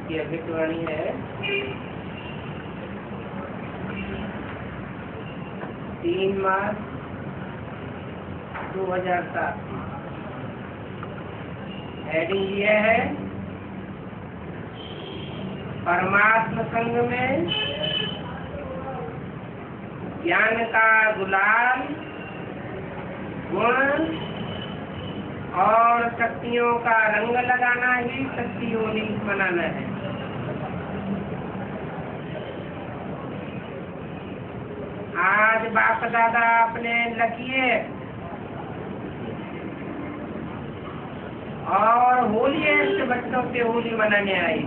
की अभिवाणी है 3 मार्च 2007। हेडिंग ये है परमात्म संग में ज्ञान का गुलाल, गुण और शक्तियों का रंग लगाना ही शक्ति होली मनाना है। आज बाप दादा अपने लकिए और होली बच्चों के होली मनाने आई।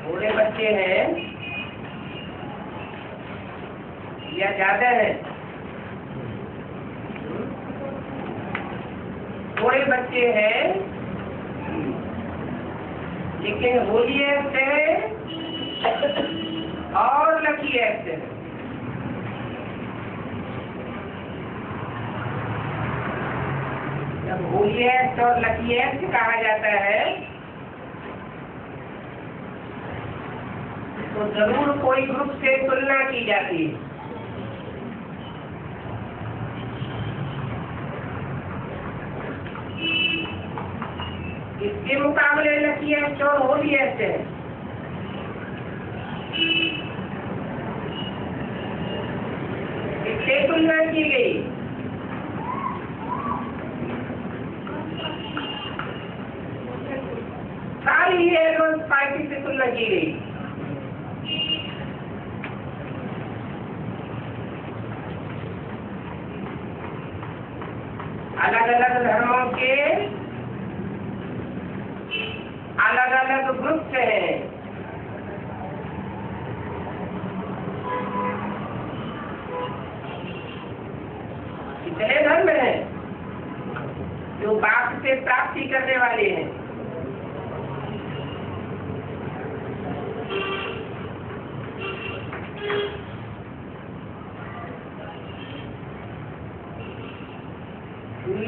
थोड़े बच्चे हैं या ज्यादा है? थोड़े बच्चे हैं लेकिन होली एक्ट है और लकी एक्ट है। जब होली एक्ट और लकी एक्ट कहा जाता है तो जरूर कोई ग्रुप से तुलना की जाती है। इसके मुकाबले लकी एक्ट और होली एक्ट है। इससे तुलना की गई। सारी एडवांस पार्टी से तुलना की गई। अलग अलग धर्मों के अलग अलग ग्रुप हैं। कितने धर्म हैं जो बाप से प्राप्ति करने वाले हैं?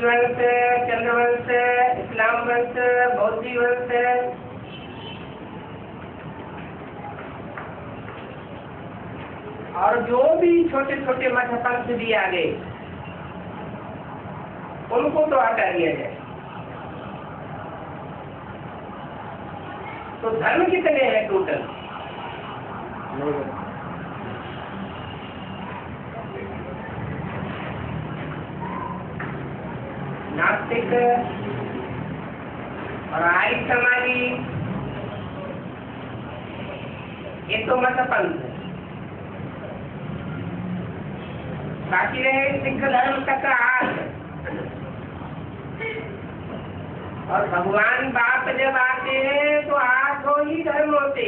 वंश, चंद्रवंश, इस्लाम वंश, बौद्धी वंश, और जो भी छोटे छोटे मठ पंथ भी आ गए उनको तो हटा दिया जाए। तो धर्म कितने हैं टोटल? नास्तिक और आर्य समाजी, ये तो मत पंथ। बाकी रहे सिख धर्म तक 8। और भगवान बाप जब आते हैं तो 8 ही धर्म होते।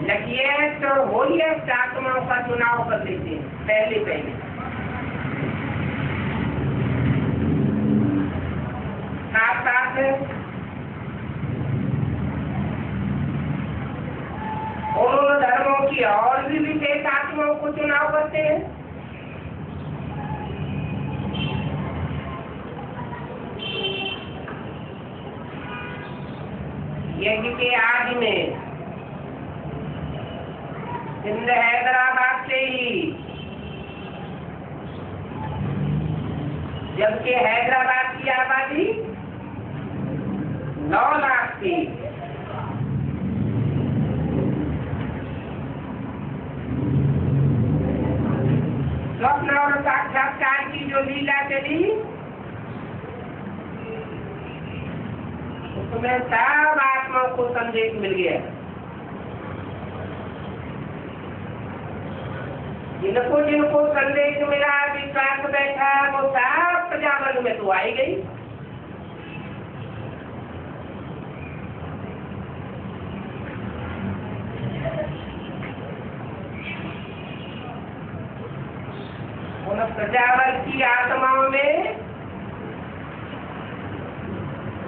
लकियत और होलियत आत्माओं का चुनाव कर देते हैं पहले। साथ उन धर्मों की और भी विशेष आत्माओं को चुनाव करते हैं। यज्ञ के आदि में सिंध हैदराबाद से ही, जबकि हैदराबाद की आबादी 9 लाख थी। स्वप्न और साक्षात्कार की जो लीला चली उसमें सब आत्माओं को संदेश मिल गया। जिनको जिनको संदेश मिला, विश्वास बैठा, वो सब प्रजावर्ग में तो आई गई। उन प्रजावर्ग की आत्माओं में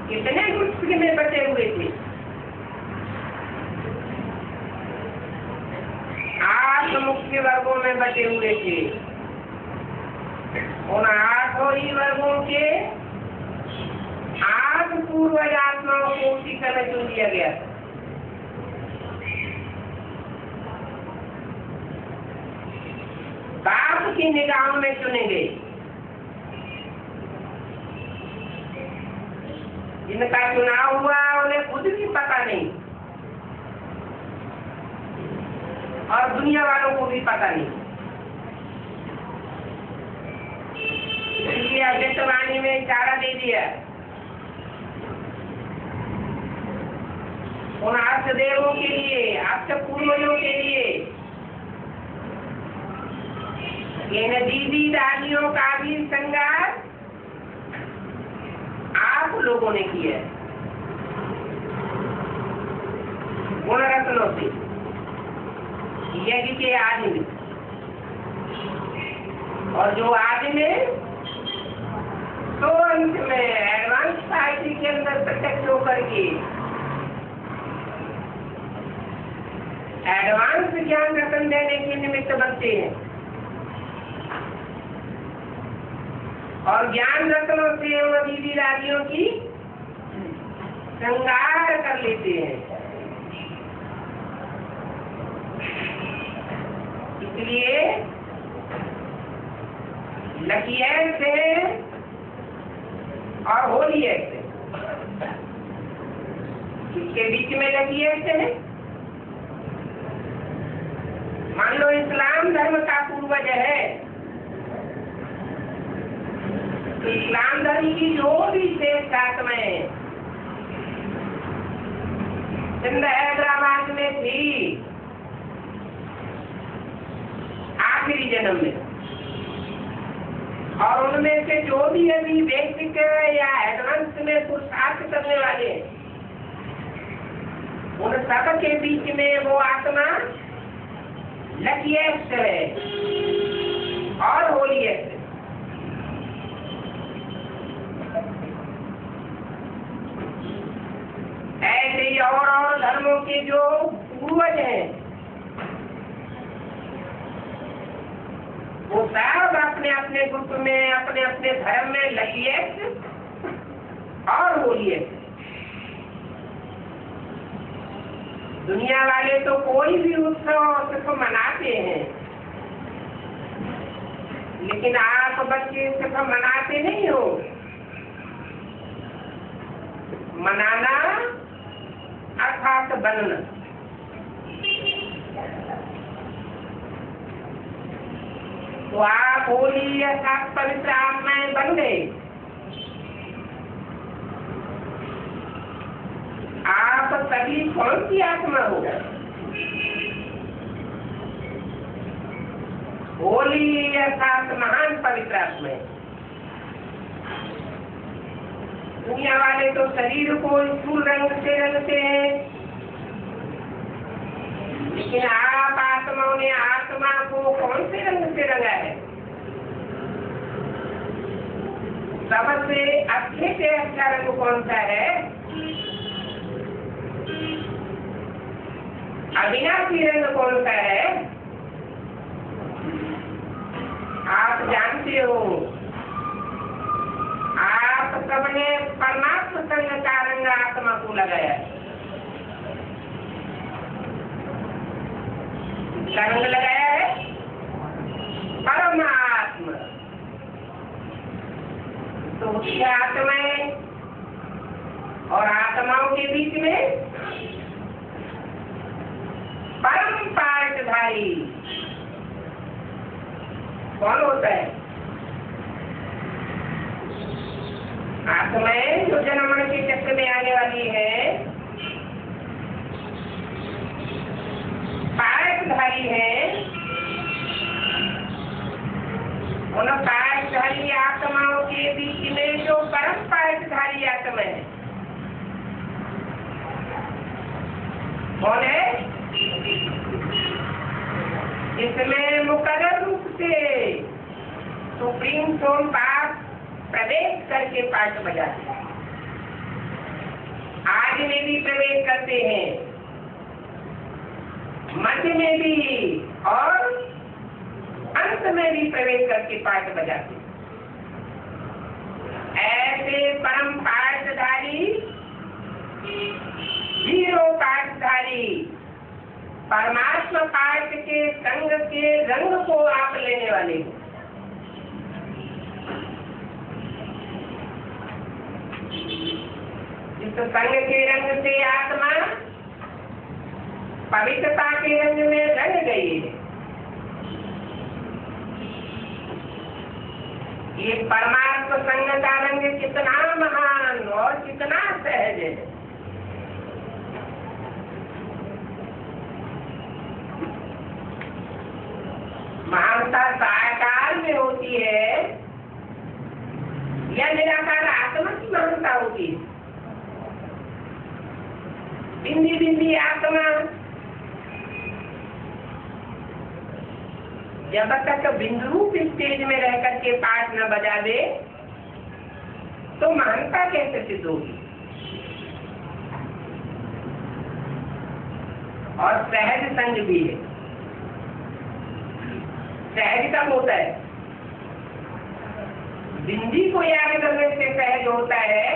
कितने ग्रुप में बचे हुए थे? 8 मुख्य वर्गों में बचे हुए थे। उन 8 ही वर्गों के 8 पूर्व आत्माओं को उसी समय चुन लिया गया। सबकी निगाहों में चुनेंगे। जिनका चुनाव हुआ उन्हें खुद भी पता नहीं और दुनिया वालों को भी पता नहीं। इसलिए अव्यक्तवाणी में इशारा दे दिया उन अष्टदेवों के लिए, अष्ट पूर्वजों के लिए, इन दीदी दादियों का भी श्रृंगार आप लोगों ने किया है गुण रत्नों से, यज्ञ के आदि में। और जो आदि में तो अंत में एडवांस पार्टी के अंदर प्रत्यक्ष होकर के एडवांस ज्ञान रतन देने के निमित्त बनते हैं और ज्ञान रत्नों से उन दीदी दादियों की श्रृंगार कर लेते हैं। इसलिए लकी एक्ट है और होली एक्ट है। इसके बीच में लकी एक्ट है। मान लो इस्लाम धर्म का पूर्वज है तो इस्लाम धर्म की जो भी श्रेष्ठ आत्माएं सिंध हैदराबाद में थी आखिरी जन्म में, और उनमें से जो भी अभी बेसिक या एडवांस में पुरुषार्थ करने वाले उन सब के बीच में वो आत्मा लकी एक्ट है और होली एक्ट। ऐसे ही और धर्मों के जो पूर्वज हैं वो सब अपने अपने ग्रुप में, अपने अपने धर्म में लकी एक्ट और होली एक्ट। दुनिया वाले तो कोई भी उत्सव सिर्फ मनाते हैं, लेकिन आप बच्चे सिर्फ मनाते नहीं हो। मनाना अर्थात बनना। तो आप होली अर्थात पवित्र आत्माएं बन गए। आप सभी कौन सी आत्मा हो? होली अर्थात महान पवित्र आत्माएं। दुनिया वाले तो शरीर को स्थूल रंग से रंगते हैं, लेकिन आप आत्माओं ने आत्मा को कौन से रंग से रंगा है? सबसे अच्छे से अच्छा रंग कौन सा है? अविनाशी रंग कौन सा है? आप जानते हो, आप सबने परमात्मा संग का रंग आत्मा को लगाया। रंग लगाया है परमात्मा। तो उसकी आत्माएं और आत्माओं के बीच में परम पार्टधारी कौन होता है? आत्माएं जो जन्म मरण के चक्र में आने वाली है, पार्टधारी है। उन पार्टधारी आत्माओं के बीच में जो परम पार्टधारी आत्मा है कौन है? इसमें मुकर्रर रूप से सुप्रीम सोल पास प्रवेश करके पाठ बजाते हैं। आदि में भी प्रवेश करते हैं, मध्य में भी और अंत में भी प्रवेश करके पाठ बजाते हैं। ऐसे परम पाठधारी, हीरो पाठधारी परमात्मा पाठ के संग के रंग को आप लेने वाले हो। इस संग के रंग से आत्मा पवित्रता के रंग में रंग गई है। ये परमात्म संग का रंग कितना महान और कितना सहज है। महानता साकार में होती है या निराकार आत्मा की महानता होती है। बिंदी बिंदी आत्मा जब तक बिंदु रूप स्टेज में रह करके पाठ न बजा दे तो महानता कैसे सिद्ध होगी। और सहज संग भी है। सहज कब होता है? बिंदी को याद करने से सहज होता है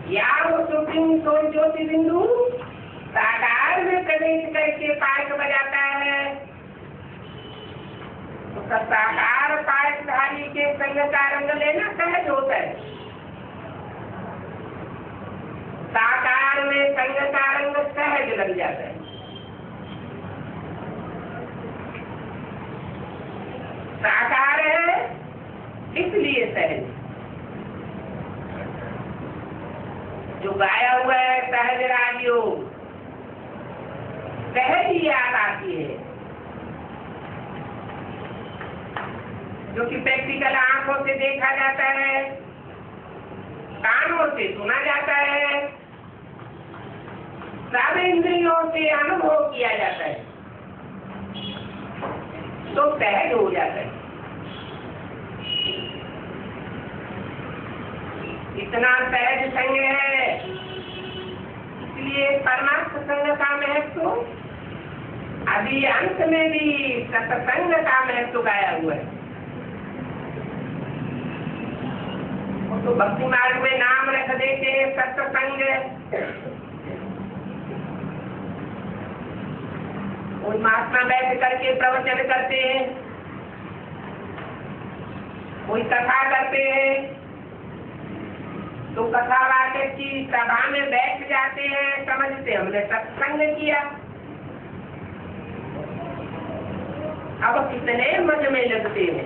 या वो सुप्रीम सोल ज्योति बिंदु साकार में प्रवेश करके पाठ बजाता है तो साकार पाठधारी के संग का रंग लेना सहज होता है। साकार में संग का रंग सहज लग जाता है। साकार है इसलिए सहज। जो गाया हुआ है सहज राजयोग, सहज ही याद आती है। जो कि प्रैक्टिकल आंखों से देखा जाता है, कानों से सुना जाता है, सब इंद्रियों से अनुभव किया जाता है तो सहज हो जाता है। इतना सहज संग है इसलिए परमात्म संग का महत्व अभी अंत में भी सत्संग का महत्व गाया हुआ है। तो भक्ति मार्ग में नाम रख देते हैं सत्संग। कोई महात्मा बैठ करके प्रवचन करते हैं, कोई कथा करते हैं तो कथा वाचक की सभा में बैठ जाते हैं, समझते हमने सत्संग किया। अब कितने मज में लगते हैं,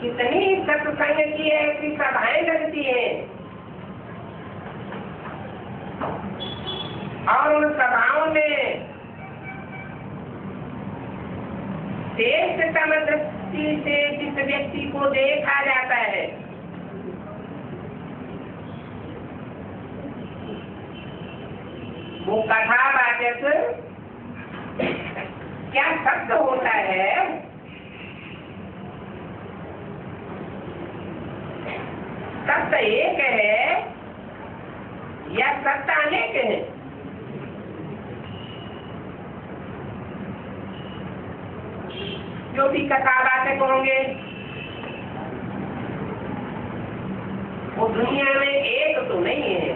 कितनी सत्संग की ऐसी सभाएं लगती हैं और उन सभाओं में श्रेष्ठतम दृष्टि से जिस व्यक्ति को देखा जाता है वो कथावाचक क्या शब्द होता है? सत्य एक है या सत्य अनेक है? जो भी कथावाचक होंगे वो दुनिया में एक तो नहीं है,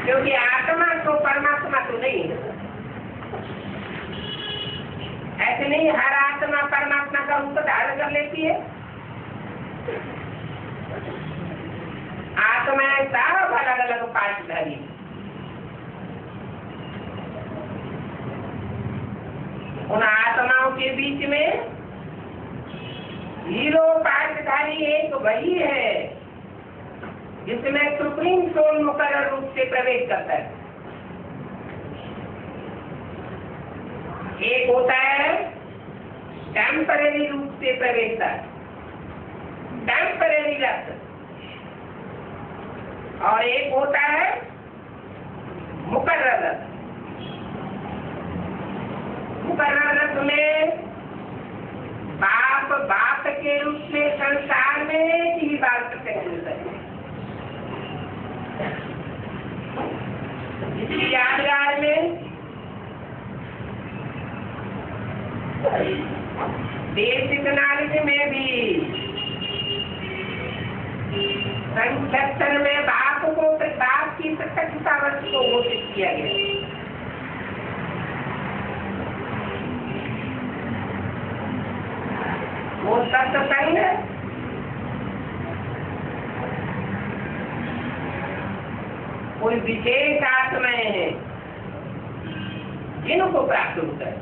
क्योंकि आत्मा तो परमात्मा तो नहीं है। ऐसे नहीं हर आत्मा परमात्मा का रूप धारण कर लेती है। आत्माएं सब अलग अलग पाठधारी, उन आत्माओं के बीच में हीरो पाठधारी एक वही है जिसमें सुप्रीम सोल मुकर्रर रूप से प्रवेश करता है। एक होता है टेम्परेरी रूप से प्रवेश करता, टेम्परेरी रक्त, और एक होता है मुकर्रर रक्त। मुकर्रर रक्त में बाप के रूप में संसार में एक ही बार प्रत्यक्ष होता है। इसकी यादगार में बेसिक नॉलेज में भी संक्षेत्र में बाप की प्रत्यक्षता को घोषित किया गया। वो सत्संग कोई विशेष आत्माएं हैं जिनको प्राप्त होता है।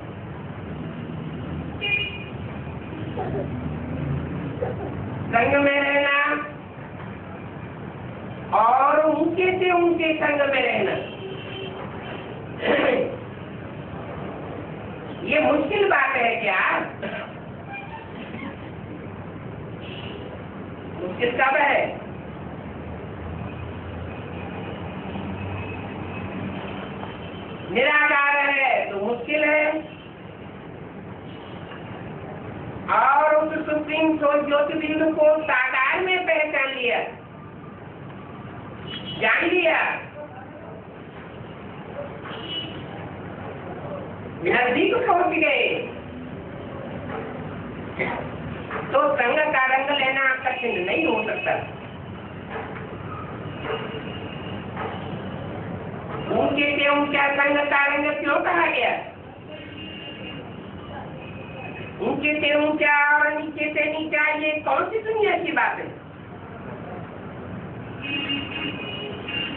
संग में रहना और ऊंचे से ऊंचे संग में रहना, ये मुश्किल बात है क्या? मुश्किल कब है? निराकार है तो मुश्किल है, और उस सुप्रीम सोल ज्योतिर्बिंद को साकार में पहचान लिया, जान लिया, नजदीक पहुंच गए, तो संग का रंग लेना कठिन नहीं हो सकता। ऊंचे से ऊंचा संग का रंग क्यों कहा गया? ऊंचे से ऊंचा और नीचे से नीचा, ये कौन सी दुनिया की बात है?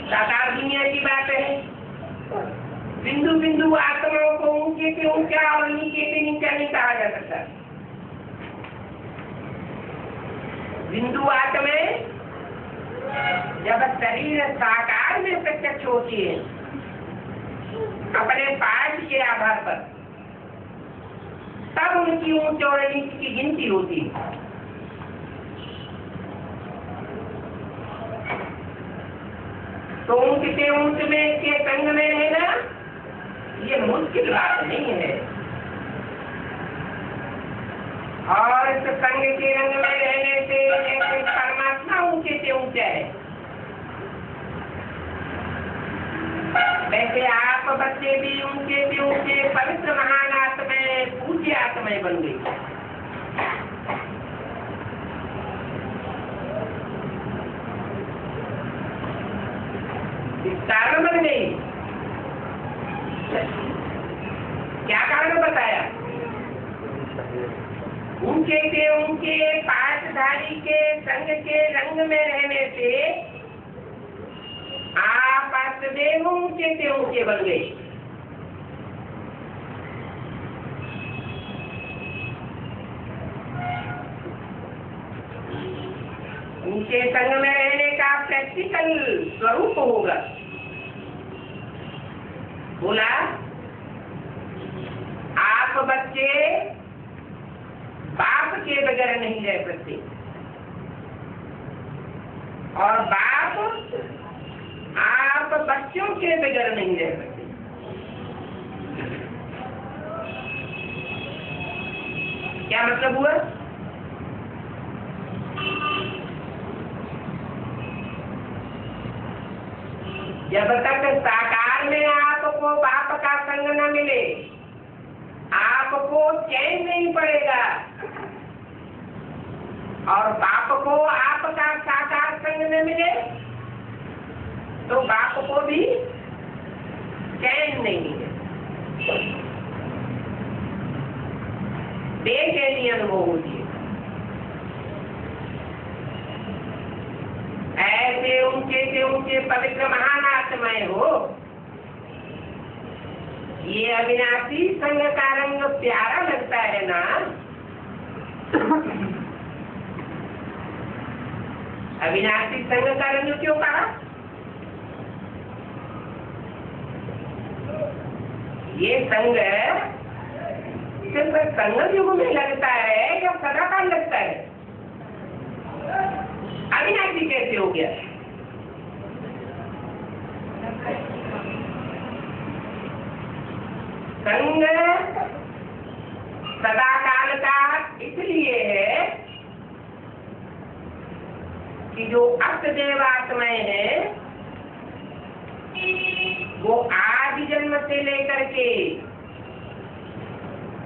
साकार दुनिया की बात है। बिंदु बिंदु आत्माओं को ऊंचे से ऊंचा और नीचे से नीचा नहीं कहा जा सकता। बिंदु आत्माएं जब शरीर साकार में प्रत्यक्ष होती है अपने पाठ के आधार पर, तब उनकी ऊंच और नीच की गिनती होती है। तो ऊंच से ऊंच में के संग में रहना ये मुश्किल बात नहीं है, और इस संग के रंग में रहने से जैसे परमात्मा ऊंचे से ऊंचा है, वैसे आप बच्चे भी ऊंचे से ऊंचे पवित्र महान आत्माएं, पूज्य आत्माएं बन गई। कारण बन गई। क्या कारण बताया? ऊंचे से ऊंचे पाठधारी के संग के रंग में रहने से आप सदैव ऊंचे से ऊंचे बन गए। ऊंचे संग में रहने का प्रैक्टिकल स्वरूप होगा। बोला, आप बच्चे बाप के बगैर नहीं रह सकते, और बाप आप बच्चों के बगैर नहीं रह सकते। क्या मतलब हुआ? जब तक साकार में आपको बाप का संग न मिले, आपको चैन नहीं पड़ेगा, और बाप को आपका साकार संग न मिले तो बाप को भी चैन नहीं है, बेचैनी अनुभव होती है। ऐसे ऊंचे से ऊंचे पवित्र महान आत्माएं हो, ये अविनाशी संग का रंग प्यारा लगता है ना? अविनाशी संग का रंग क्यों कहा? ये संग सिर्फ संग युग में लगता है या सदाकाल लगता है? अविनाशी कैसे हो गया? संग सदाकाल का इसलिए है कि जो अष्टदेव आत्माएं हैं वो आदि जन्म से लेकर के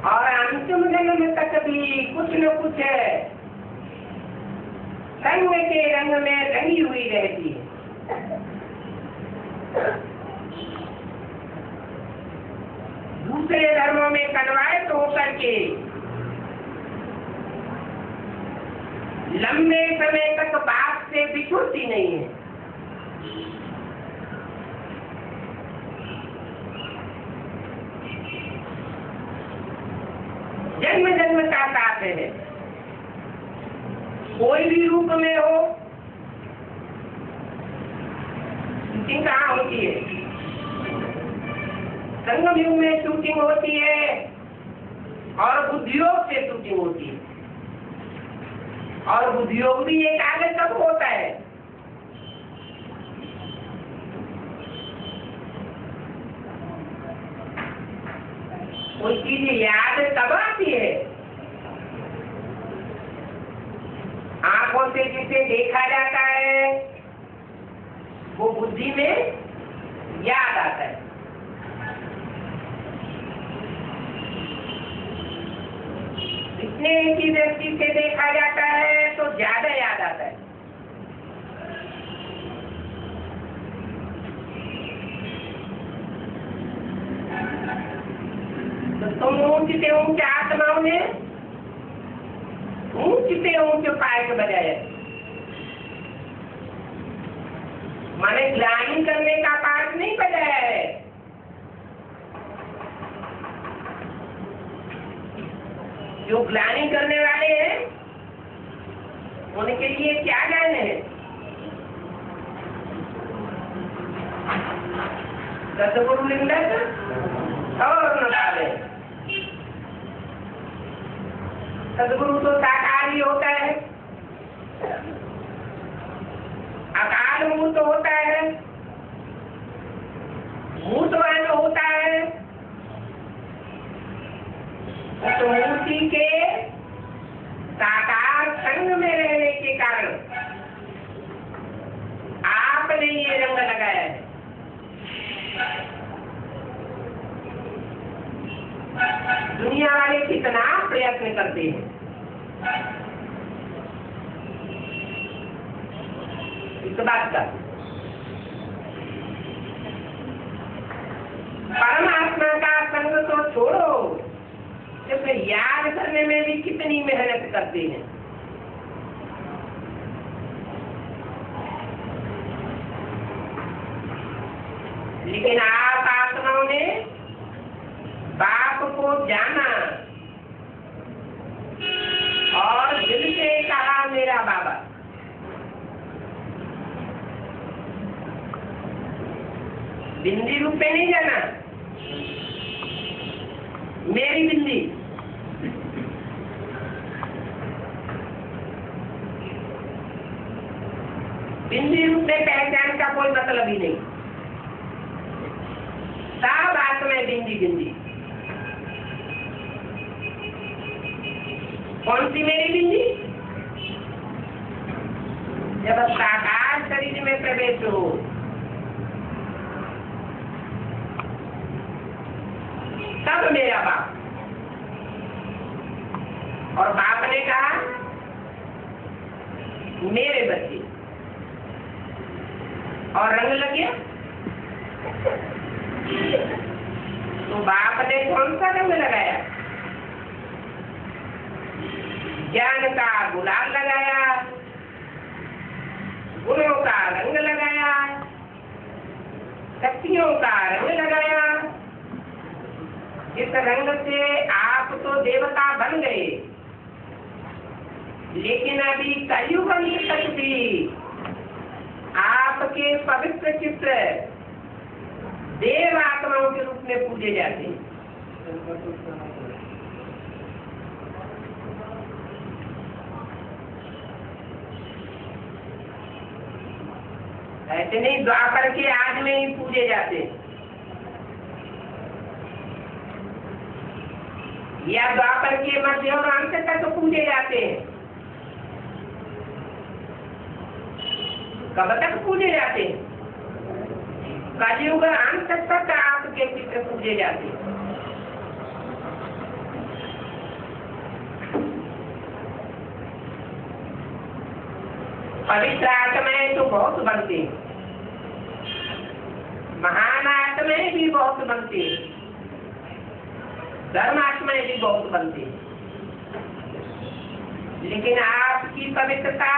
और अंतिम जन्म तक भी कुछ न कुछ संग के रंग में रंगी हुई रहती है। दूसरे धर्मों में कन्वर्ट होकर के लंबे समय तक बाप से बिछुड़ती नहीं है, जाते हैं, कोई भी रूप में हो। शूटिंग कहाँ होती है? संगम युग में शूटिंग होती है और बुद्धियोग से शूटिंग होती है। और बुद्धियोग भी एक आगे कब होता है? कोई चीज याद कब आती है? आंखों से जिसे देखा जाता है वो बुद्धि में याद आता है। इतने की दृष्टि से देखा जाता है तो ज्यादा याद आता है। तो तुम ऊंच से ऊंच आत्माओं ने ऊंच से ऊंच पाए के बजाय माने ग्लानि करने का पाठ नहीं बजाया है। जो ग्लानि करने वाले हैं उनके लिए क्या ज्ञान है? सतगुरु लिंगत और न पावे। सदगुरु तो साकार ही होता है, अकाल मूर्त होता है, मूर्तवान होता है। तो मूर्ति के साकार संग में रहने के कारण आपने ये रंग लगाया है। दुनिया वाले कितना प्रयत्न करते हैं, इस बात का परमात्मा का संग तो छोड़ो, सिर्फ याद करने में भी कितनी मेहनत करते हैं। लेकिन आप आत्माओं ने बाप को जाना और दिल से कहा मेरा बाबा। बिंदी रूप में नहीं जाना, मेरी बिंदी। बिंदी रूप में पहचान का कोई मतलब ही नहीं। सब आत्मा बिंदी बिंदी। कौन सी मेरी बिंदी? जब साकार शरीर में प्रवेश हो तब मेरा बाप। और बाप ने कहा मेरे बच्चे, और रंग लग गया। तो बाप ने कौन सा रंग लगाया? ज्ञान का गुलाल लगाया, गुणों का रंग लगाया, शक्तियों का रंग लगाया। इस रंग से आप तो देवता बन गए, लेकिन अभी कलयुग अंत तक भी आपके पवित्र चित्र देव आत्माओं के रूप में पूजे जाते हैं। ऐसे नहीं द्वापर के आज में ही पूजे जाते, या द्वापर के मध्य और अंत तक पूजे जाते हैं। कब तक पूजे जाते हैं? कलयुग अंत तक आपके चित्र पूजे जाते हैं। पवित्र आत्माएं तो बहुत बनती हैं, महान आत्माएं भी बहुत बनती हैं, धर्मात्माएं भी बहुत बनती हैं। लेकिन आपकी पवित्रता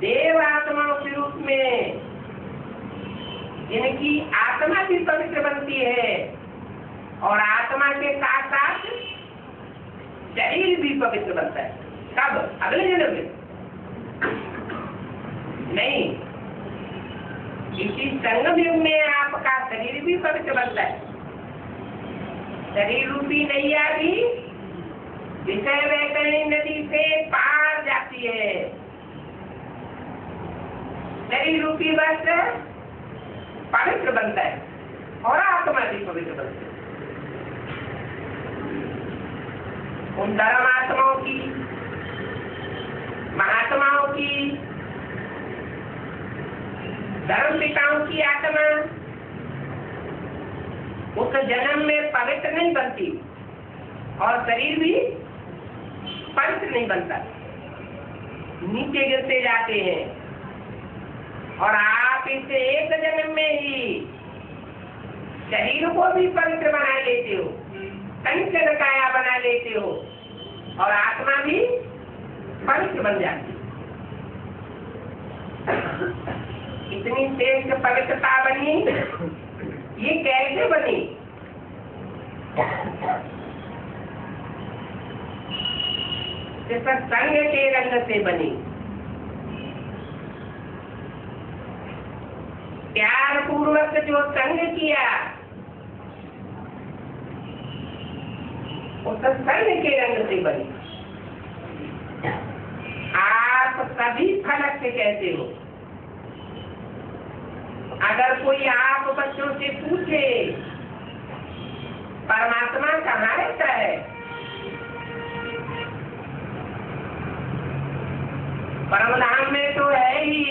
देव आत्माओं के रूप में, जिनकी आत्मा भी पवित्र बनती है और आत्मा के साथ साथ शरीर भी पवित्र बनता है। कब? अगले जन्म में नहीं, इसी संगम युग में आपका शरीर भी पवित्र बनता है। शरीर रूपी नैया भी विषय वैतरणी नदी से पार जाती है। शरीर रूपी वस्त्र पवित्र बनता है और आत्मा भी पवित्र बनती है। उन धर्मात्माओं की, महात्माओं की, धर्म पिताओं की आत्मा उस जन्म में पवित्र नहीं बनती और शरीर भी पवित्र नहीं बनता, नीचे गिरते जाते हैं। और आप इसे एक जन्म में ही शरीर को भी पवित्र बना लेते हो, कंचन काया बना लेते हो और आत्मा भी पवित्र बन जाती। इतनी श्रेष्ठ पवित्रता बनी, ये कैसे बनी? संग के रंग से बनी। प्यार पूर्वक जो संग किया उस संग के रंग से बनी। आप सभी फलक से कहते हो। अगर कोई आप बच्चों से पूछे परमात्मा कहाँ रहता है, परमधाम में तो है ही,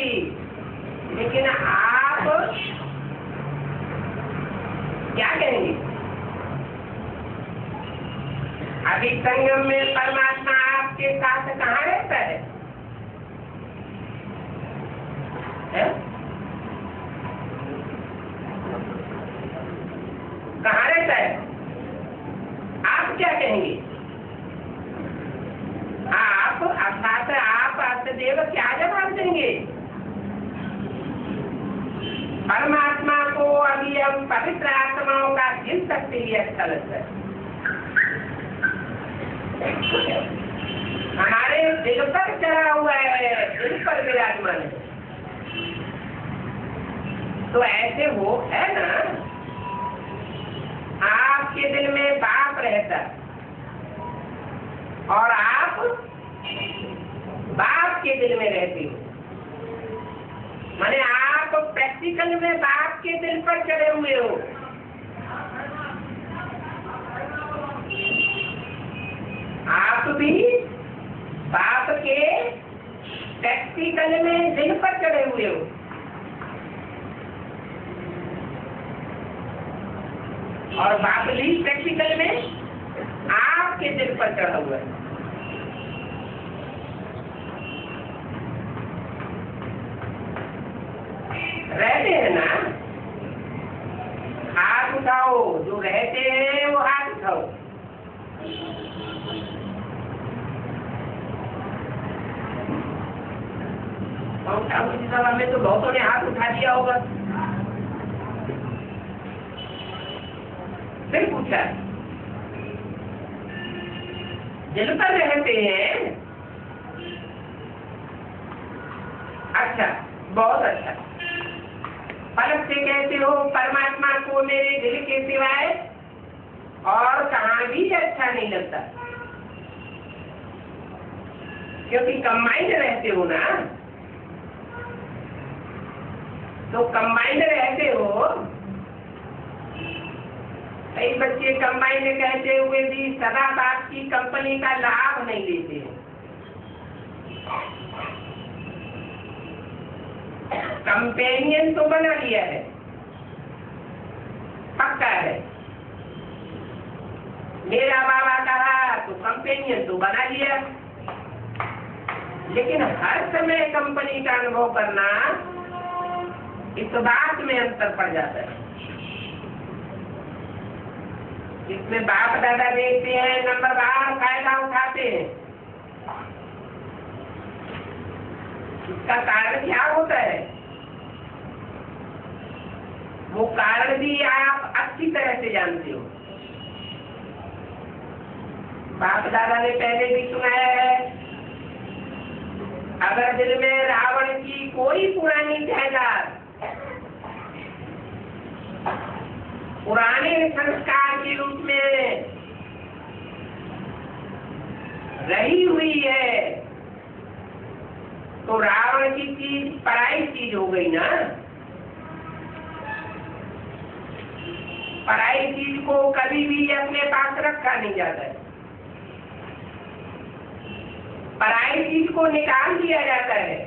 लेकिन आप क्या कहेंगे? अभी संगम में परमात्मा आपके साथ कहाँ रहता है? कहाँ रहता है? आप क्या कहेंगे? आप अर्थात आप अर्थदेव क्या जवाब देंगे? परमात्मा को अभी हम पवित्र आत्माओं का दिल सकते ही अच्छा लगता है। हमारे दिल पर चढ़ा हुआ है, दिल पर विराजमान है। तो ऐसे वो है ना, आपके दिल में बाप रहता और आप बाप के दिल में रहते हो। माने आप प्रैक्टिकल में बाप के दिल पर चढ़े हुए हो। आप भी बाप के प्रैक्टिकल में दिल पर चढ़े हुए हो। और बाप भी प्रैक्टिकल में आपके दिल पर चढ़ा हुआ है। रहते हैं ना, हाथ उठाओ, जो रहते हैं वो हाथ उठाओ। ठाकुर जी सभा में तो बहुतों ने हाथ उठा दिया होगा। फिर पूछा, दिल पर रहते हैं? अच्छा, बहुत अच्छा। पलक से कहते हो परमात्मा को मेरे दिल के सिवाय और कहाँ भी अच्छा नहीं लगता, क्योंकि कंबाइंड रहते हो ना। तो कंबाइंड रहते हो, कई बच्चे कंबाइंड कहते हुए भी सदा बाप की कंपनी का लाभ नहीं लेते हैं। कंपेनियन तो बना लिया है, पक्का है। मेरा बाबा कहा तो कंपेनियन तो बना लिया, लेकिन हर समय कंपनी का अनुभव करना, इस बात में अंतर पड़ जाता है। इसमें बाप दादा देखते हैं, नंबरदार फायदा उठाते हैं। इसका कारण क्या होता है? वो कारण भी आप अच्छी तरह से जानते हो। बाप दादा ने पहले भी सुनाया है, अगर दिल में रावण की कोई पुरानी जायदाद पुराने संस्कार के रूप में रही हुई है, तो रावण की चीज पराई चीज हो गई ना। पराई चीज को कभी भी अपने पास रखा नहीं जाता है, पराई चीज को निकाल दिया जाता है।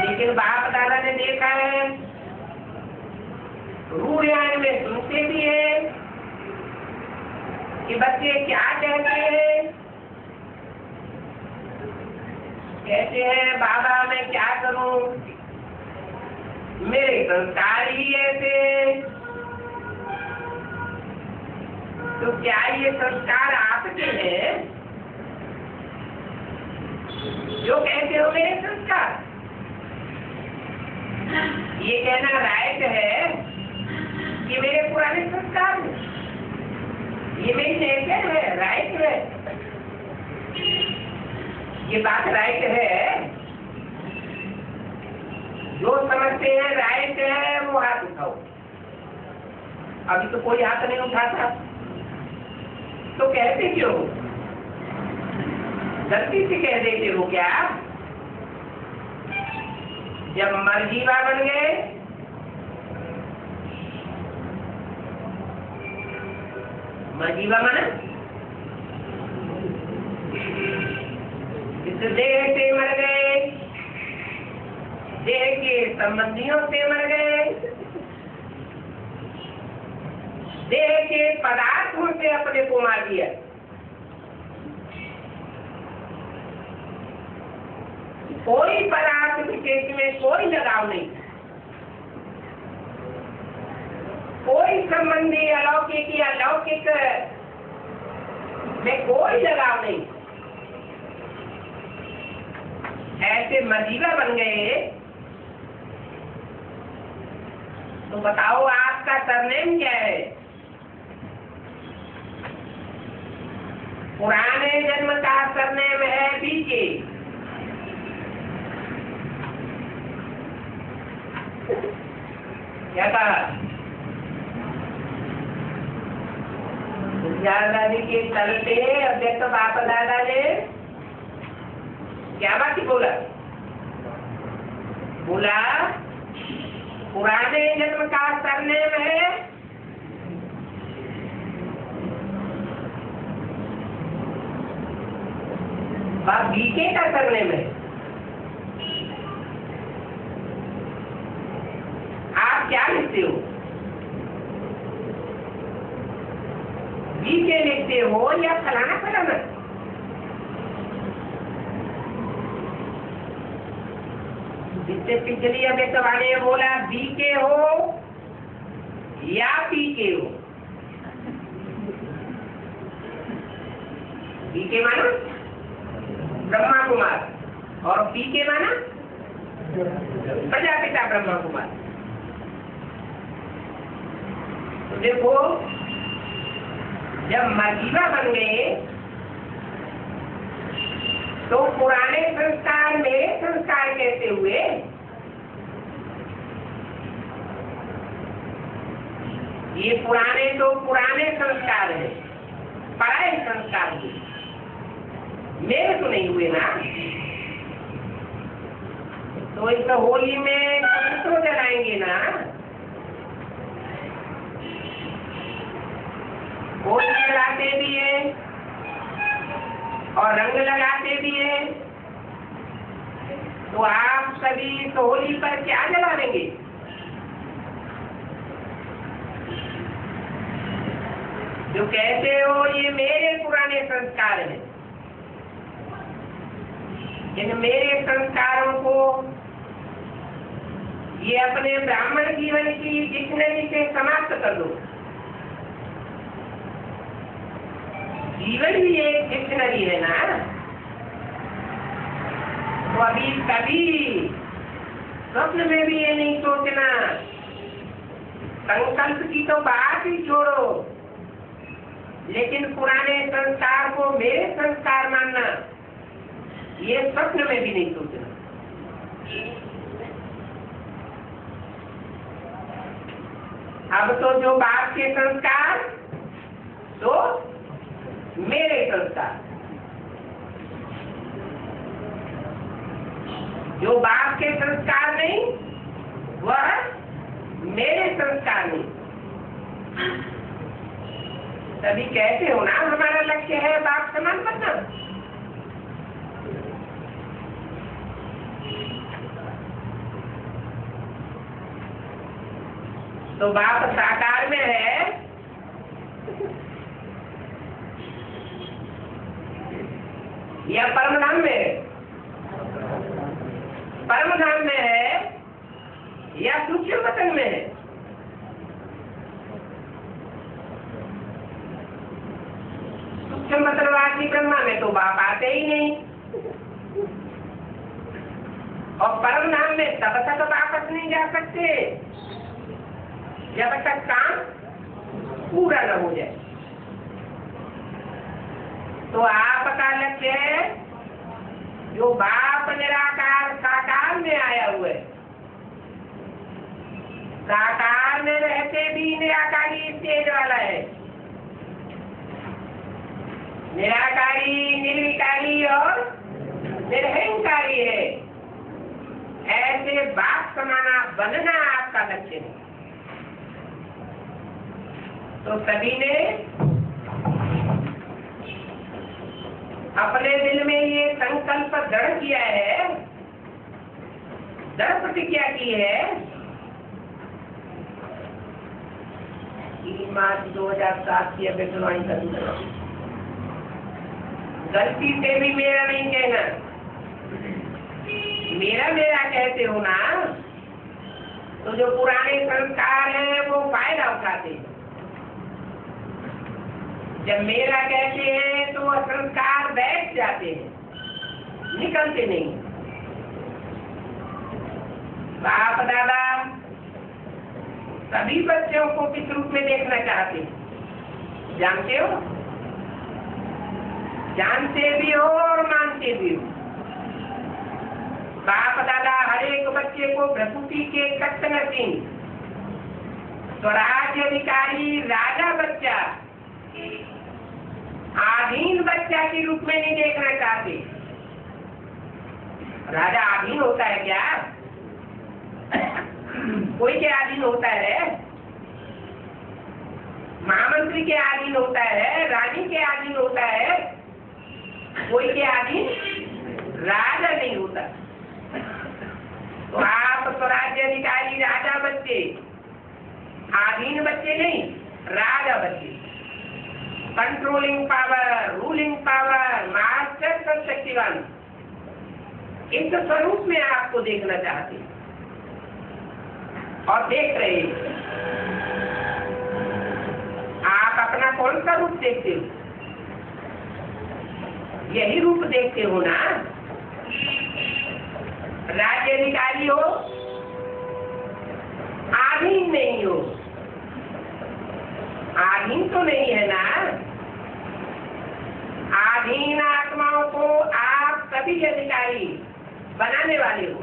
लेकिन बाप दादा ने देखा है, रूढ़ में सुनते भी है कि बच्चे क्या कहते हैं, कहते हैं बाबा मैं क्या करूं, मेरे संस्कार ही ऐसे। तो क्या ये संस्कार आपके हैं जो कहते हो मेरे संस्कार? ये कहना राइट है कि मेरे पुराने संस्कार हैं, ये मेरी नेचर है, राइट है, ये बात राइट है। जो समझते हैं राइट है वो हाथ उठाओ। अभी तो कोई हाथ नहीं उठाता, तो कहते क्यों? गलती से कह देते हो क्या? जब मर्जीवा बन गए, मर्जीवा माना इस देह से मर गए, देह के संबंधियों से मर गए, देह के पदार्थों से अपने को मार दिया। कोई पदार्थ विशेष में कोई लगाव नहीं, कोई संबंधी अलौकिक या लौकिक में कोई लगाव नहीं। ऐसे मर्जीवा बन गए, तो बताओ आपका सरनेम क्या है? पुराने जन्म का सरनेम है बीके। क्या कहा? दादी के चलते अध्यक्ष बाप दादा ने क्या बात बोला? बोला पुराने जन्म का सरनेम है बीके का सरनेम है। आप क्या लिखते हो? बीके लिखते हो या फलाना फलाना? जिससे पिछली अभी वाले बोला बीके हो या पीके हो। बीके माना ब्रह्मा कुमार और पीके माना प्रजापिता ब्रह्मा कुमार। तो देखो, जब मर्जीवा बन गए तो पुराने संस्कार में संस्कार कैसे हुए? ये पुराने तो पुराने संस्कार हैं, पराये संस्कार हुए, मेरे तो नहीं हुए ना। तो इस होली में तो जलाएंगे ना, होली जलाते भी है और रंग लगाते भी है। तो आप सभी इस होली पर क्या जलाएंगे? जो कहते हो ये मेरे पुराने संस्कार हैं, इन मेरे संस्कारों को ये अपने ब्राह्मण जीवन की डिक्शनरी से समाप्त कर दो। जीवन भी एक डिक्शनरी है ना। तो अभी कभी स्वप्न में भी ये नहीं सोचना, संकल्प की तो बात ही छोड़ो, लेकिन पुराने संस्कार को मेरे संस्कार मानना, ये स्वप्न में भी नहीं सोचना। अब तो जो बाप के संस्कार, तो मेरे संस्कार। जो बाप के संस्कार नहीं, वह मेरे संस्कार नहीं। तभी कहते हो ना, हमारा लक्ष्य है बाप समान बनना। तो बाप साकार में है या परमधाम में है? परमधाम में है या सूक्ष्म वतन में है? सूक्ष्म वतनवासी ब्रह्मा में तो बाप आते ही नहीं, और परमधाम में तब तक वापस नहीं जा सकते जब तक काम पूरा न हो जाए। तो आपका लक्ष्य है जो बाप निराकार साकार में आया हुआ है, साकार में रहते भी निराकारी स्टेज वाला है। निराकारी, निर्विकारी और निरहंकारी है। ऐसे बाप समाना बनना आपका लक्ष्य है। तो सभी ने अपने दिल में ये संकल्प दृढ़ किया है, दृढ़ प्रतिज्ञा की है कि मार्च 2007 की अभ्यर्थवाणी करूंगा। गलती से भी मेरा नहीं कहना। मेरा मेरा कहते हो ना, तो जो पुराने संस्कार हैं वो फायदा उठाते हैं। जब मेरा कहते हैं तो संस्कार बैठ जाते हैं, निकलते नहीं। बाप दादा सभी बच्चों को किस रूप में देखना चाहते हैं, जानते हो? जानते भी हो और मानते भी हो। बाप दादा हर एक बच्चे को प्रसूति के कष्ट नसीब, स्वराज्य अधिकारी राजा बच्चा, आधीन बच्चा के रूप में नहीं देखना चाहते। राजा आधीन होता है क्या? कोई के अधीन होता है? महामंत्री के अधीन होता है? रानी के अधीन होता है? कोई के अधीन राजा नहीं होता। तो आप स्वराज्य अधिकारी राजा बच्चे, अधीन बच्चे नहीं, राजा बच्चे। Controlling power, ruling power, master शक्तिवान, इस स्वरूप में आपको देखना चाहते हैं और देख रहे हैं। आप अपना कौन सा रूप देखते हो? यही रूप देखते हो ना। राज्य अधिकारी हो, आधीन नहीं हो। आधीन तो नहीं है ना। आधीन आत्माओं को आप सभी अधिकारी बनाने वाले हो।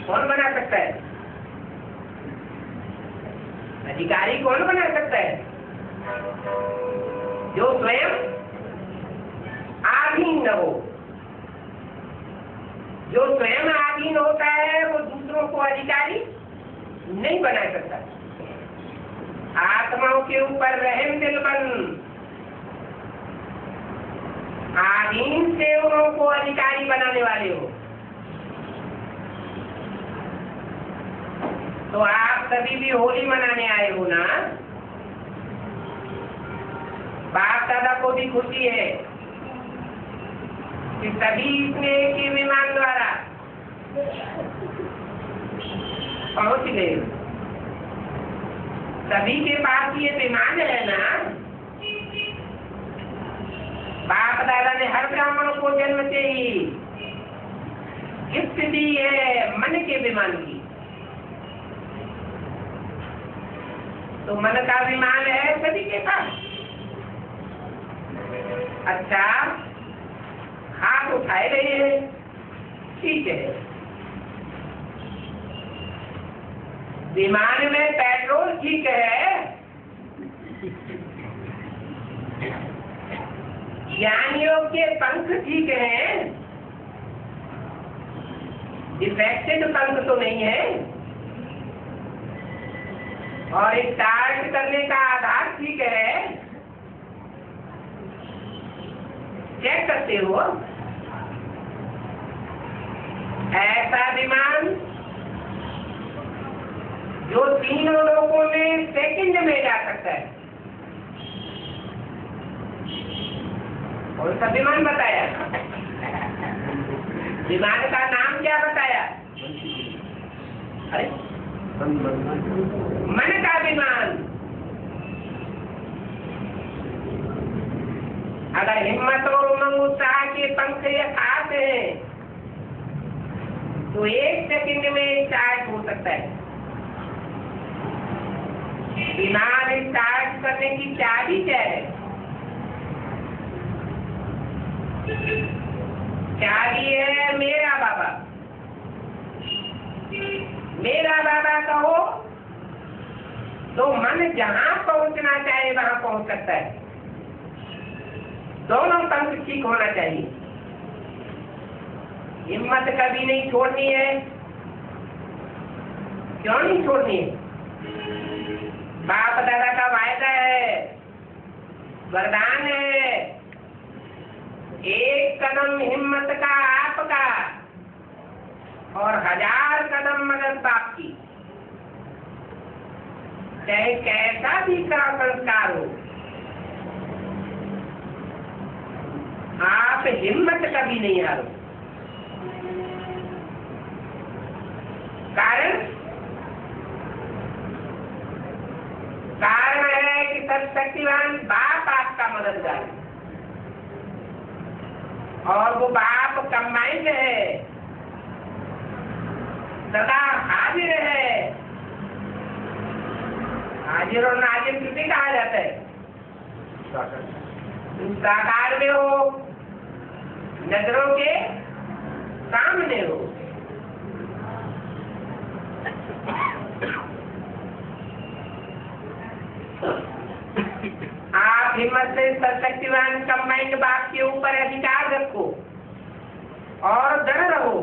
कौन बना सकता है? अधिकारी कौन बना सकता है? जो स्वयं आधीन न हो। जो स्वयं आधीन होता है वो दूसरों को अधिकारी नहीं बना सकता। आत्माओं के ऊपर रहम दिल बन, आधीन सेवकों को अधिकारी बनाने वाले हो। तो आप सभी भी होली मनाने आए हो ना। बाप दादा को भी खुशी है कि सभी स्नेह के विमान द्वारा पहुंच गए। सभी के पास ये विमान है ना। बाप दादा ने हर ब्राह्मण को जन्म से ही गिफ्ट दी है मन के विमान की। तो मन का अभिमान है सभी के पास। अच्छा, हाथ उठाए रहे हैं, ठीक है। विमान में पेट्रोल ठीक है, ज्ञानियों के पंख ठीक हैं, डिफेक्टेड पंख तो नहीं है। और स्टार्ट करने का आधार ठीक है, चेक करते हो। ऐसा विमान जो तीनों लोगों में सेकंड में जा सकता है, कौन सा विमान बताया? विमान का नाम क्या बताया? अरे मन का विमान। अगर हिम्मत और उमंग उत्साह के पंख यथार्थ हैं तो 1 सेकंड में स्टार्ट हो सकता है। विमान स्टार्ट करने की चाबी क्या है? चाबी है मेरा बाबा। मेरा बाबा कहो तो मन जहां पहुंचना चाहे वहां पहुंच सकता है। दोनों पंख ठीक होना चाहिए। हिम्मत कभी नहीं छोड़नी है। क्यों नहीं छोड़नी है? बाप दादा का वायदा है, वरदान है, 1 कदम हिम्मत का आपका और 1000 कदम मदद बाप की। चाहे कैसा भी का संस्कार हो, आप हिम्मत कभी नहीं हारो। कारण है कि सर्वशक्तिवान बाप आपका मददगार है और वो बाप कंबाइंड है, सदा हाजिर है। हाजिर और नाजिर किसे कहा जाता है? साकार में हो, नजरों के सामने हो। आप हिम्मत से सर्वशक्तिवान कंबाइंड बाप के ऊपर अधिकार रखो और दृढ़ रहो।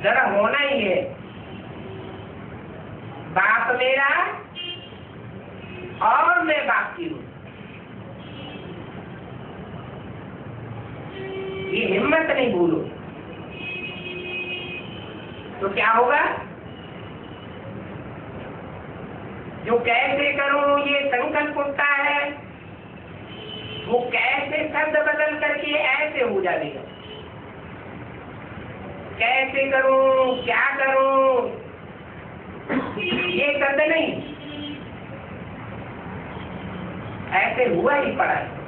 दृढ़ होना ही है। बाप मेरा और मैं बाप की हूं। ये हिम्मत नहीं भूलो तो क्या होगा? जो कैसे करूं ये संकल्प उठता है, वो कैसे शब्द बदल करके ऐसे हो जाएगा। कैसे करूं, क्या करूं, ये शब्द नहीं, ऐसे हुआ ही पड़ा है।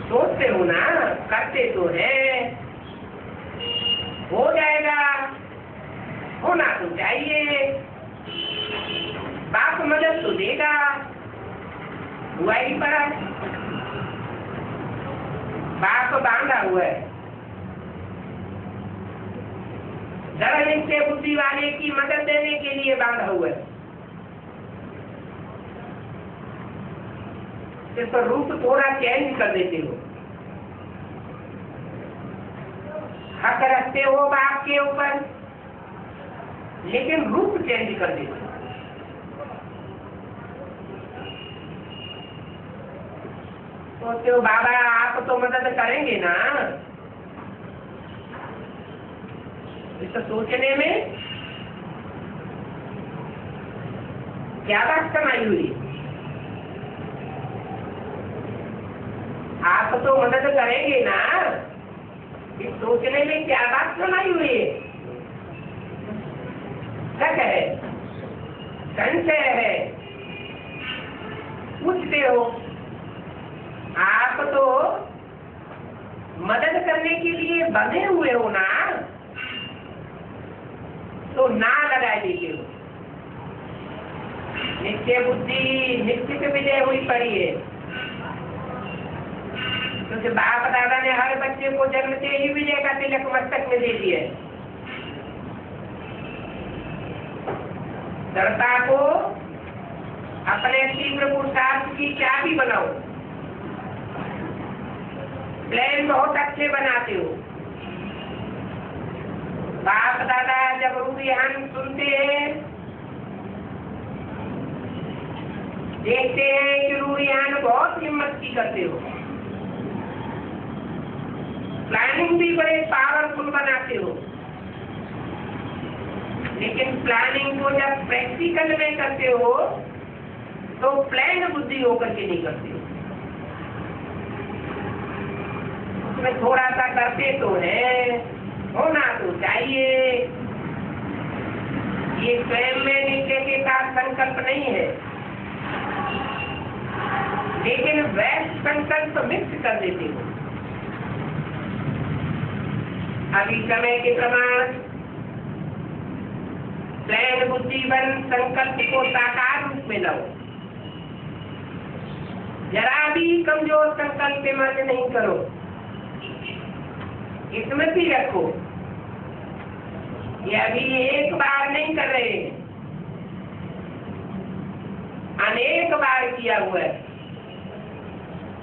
सोचते हो ना, करते तो है, हो जाएगा, होना तो चाहिए, बाप मदद तो देगा, हुआ ही पड़ा। बाप बांधा हुआ है। जरा निश्चय बुद्धि वाले की मदद देने के लिए बांधा हुआ है। सिर्फ रूप थोड़ा चेंज कर देते हो। हक रखते हो बाप के ऊपर, लेकिन रूप चेंज कर देते हो। सोचते हो बाबा आप तो मदद करेंगे ना। इस सोचने में क्या बात कमाई हुई? आप तो मदद करेंगे ना। इस सोचने में क्या बात कमाई हुई है? शक है, संशय है। पूछते हो, आप तो मदद करने के लिए बंधे हुए हो ना। तो ना लगा देते हो। नित्य बुद्धि निश्चित विजय हुई पड़ी है, क्योंकि बाप दादा ने हर बच्चे को जन्मते ही विजय का तिलक मस्तक में दे दिया है। दृढ़ता को अपने तीव्र पुरुषार्थ की चाबी बनाओ। प्लान बहुत अच्छे बनाते हो। बाप दादा जब रूहान सुनते हैं, देखते हैं कि रूहान बहुत हिम्मत की करते हो, प्लानिंग भी बड़े पावरफुल बनाते हो, लेकिन प्लानिंग को जब प्रैक्टिकल में करते हो तो प्लान बुद्धि होकर के नहीं करते हो। उसमें थोड़ा सा करते तो है, होना तो चाहिए। ये स्वयं में नीचे के साथ संकल्प नहीं है, लेकिन वैध संकल्प मिक्स कर देते हो। अभी समय के प्रमाण प्लान बुद्धिवन संकल्प को साकार रूप में लाओ। जरा भी कमजोर संकल्प पे मत नहीं करो। इसमें भी रखो, ये अभी एक बार नहीं कर रहे, अनेक बार किया हुआ है,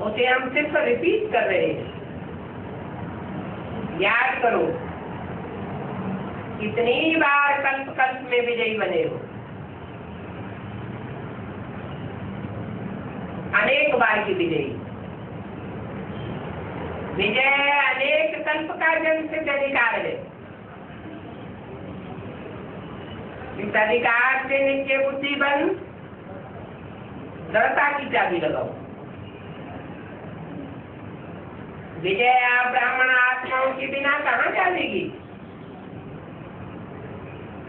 उसे हम सिर्फ रिपीट कर रहे हैं। याद करो कितनी बार कल्प कल्प में विजयी बने हो, अनेक बार की विजयी। विजय अनेक कल्प का जन्म सिद्ध अधिकार है। इस अधिकार से नित्य बुद्धि बन दृढ़ता की चाबी लगाओ। विजय आप ब्राह्मण आत्माओं के बिना कहाँ जानेगी?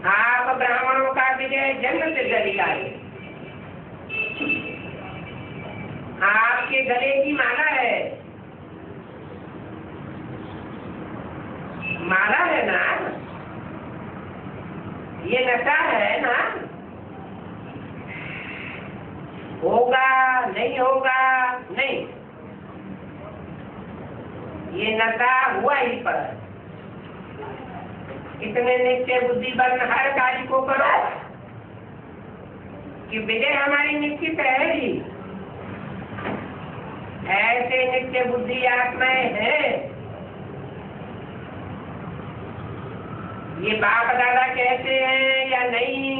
आप ब्राह्मणों का विजय जन्म सिद्ध अधिकार है। आपके गले की माला है, माला है ना, ये नशा है ना। होगा नहीं होगा नहीं, ये नशा हुआ ही पर। इतने नित्य बुद्धि बन हर कार्य को करो कि विजय हमारी निश्चित है ही। ऐसे नित्य बुद्धि आत्माएं हैं। ये बाप दादा कहते हैं या नहीं,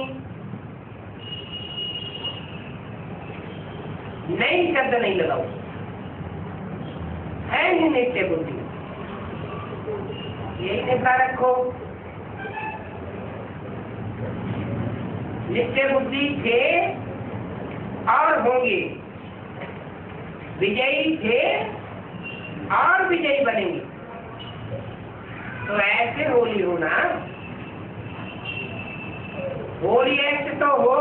नई शब्द नहीं लगाओ, है ही नित्य बुद्धि। यही निभा रखो। नित्य बुद्धि थे और होंगे, विजयी थे और विजयी बनेंगे। तो ऐसे होली हो ना, होली ऐसे तो हो,